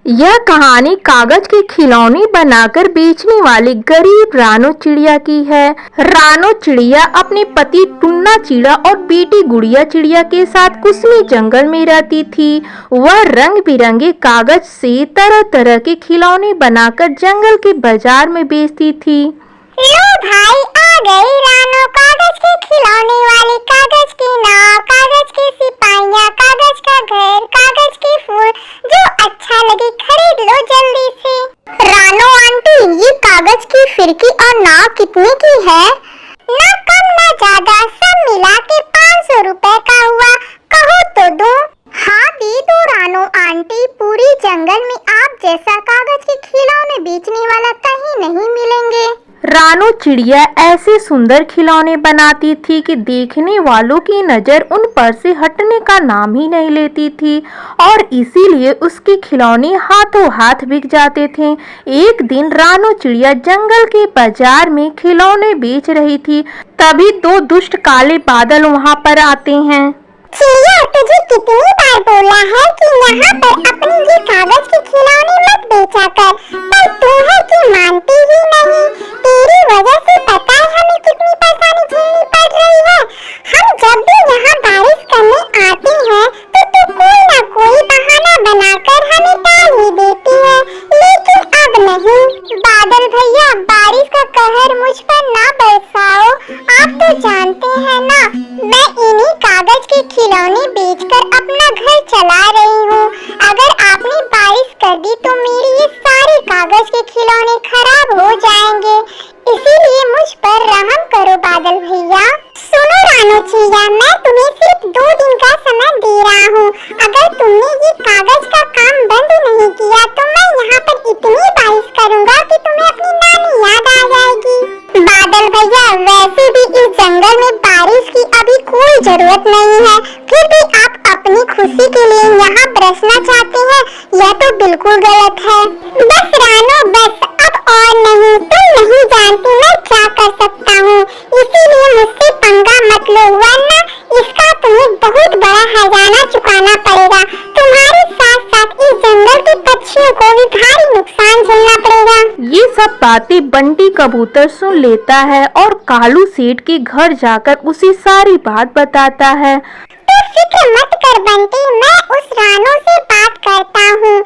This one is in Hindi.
यह कहानी कागज के खिलौने बनाकर बेचने वाले गरीब रानो चिड़िया की है। रानो चिड़िया अपने पति टुन्ना चिड़िया और बेटी गुड़िया चिड़िया के साथ कुसमी जंगल में रहती थी। वह रंग बिरंगे कागज से तरह तरह के खिलौने बनाकर जंगल के बाजार में बेचती थी। लो भाई, आ गई रानो कागज के खिलौने वाली, कागज की नाव, कागज की सिपाहियाँ, कागज का घर, कागज के फूल, जो अच्छा लगे खरीद लो जल्दी से। रानो आंटी, ये कागज की फिरकी और नाव कितने की है? ना कम ना ज्यादा, सब मिला के 500 रुपए का हुआ, कहो तो दो। हाँ दे दो रानो आंटी, पूरी जंगल में आप जैसा कागज के खिलौने बेचने वाला कहीं नहीं मिलेंगे। रानो चिड़िया ऐसे सुंदर खिलौने बनाती थी कि देखने वालों की नज़र उन पर से हटने का नाम ही नहीं लेती थी और इसीलिए उसके खिलौने हाथों हाथ बिक जाते थे। एक दिन रानो चिड़िया जंगल के बाजार में खिलौने बेच रही थी, तभी दो दुष्ट काले बादल वहां पर आते हैं। चिड़िया, तुझे कितनी बार बोला है कि यहाँ पर अपने ये कागज के खिलौने मत बेचा कर, पर तू है कि मानती ही नहीं। तेरी वजह से पता है हमें कितनी परेशानी झेलनी पड़ रही है। हम जब भी यहाँ बारिश करने आते हैं तो तू कोई ना कोई बहाना बनाकर हमें टाल ही देती है, लेकिन अब नहीं। बादल भैया, बारिश का कहर मुझ पर ना बरसाओ। आप तो जानते हैं ना, मैं इन्हीं कागज के खिलौने बेचकर अपना घर चला रही हूँ। अगर आपने बारिश कर दी तो मेरे ये सारे कागज के खिलौने खराब हो जाएंगे, इसीलिए मुझ पर रहम करो बादल भैया। सुनो रानो चिड़िया, मैं तुम्हें सिर्फ 2 दिन का समय दे रहा हूँ। अगर तुमने ये कागज का काम बंद नहीं किया तो मैं यहाँ पर इतनी बारिश करूँगा कि तुम्हें अपनी नानी याद आ जाएगी। बादल भैया, वैसे भी इस जंगल में बारिश की अभी कोई जरूरत नहीं है, फिर भी आप अपनी खुशी के लिए यहाँ बरसना चाहते हैं, यह तो बिल्कुल गलत है। बस रानो बस, अब और नहीं। तुम नहीं जानती मैं क्या कर सकता हूँ, इसीलिए मुझसे पंगा मत लो, वरना इसका तुम्हें बहुत बड़ा हर्जाना चुकाना पड़ेगा। तुम्हारे साथ साथ इस जंगल के पक्षियों को भी भारी नुकसान झेलना पड़ेगा। ये सब बातें बंटी कबूतर सुन लेता है और कालू सेठ के घर जाकर उसे सारी बात बताता है। तो फिक्र मत कर बंटी, मैं उस रानो से बात करता हूँ।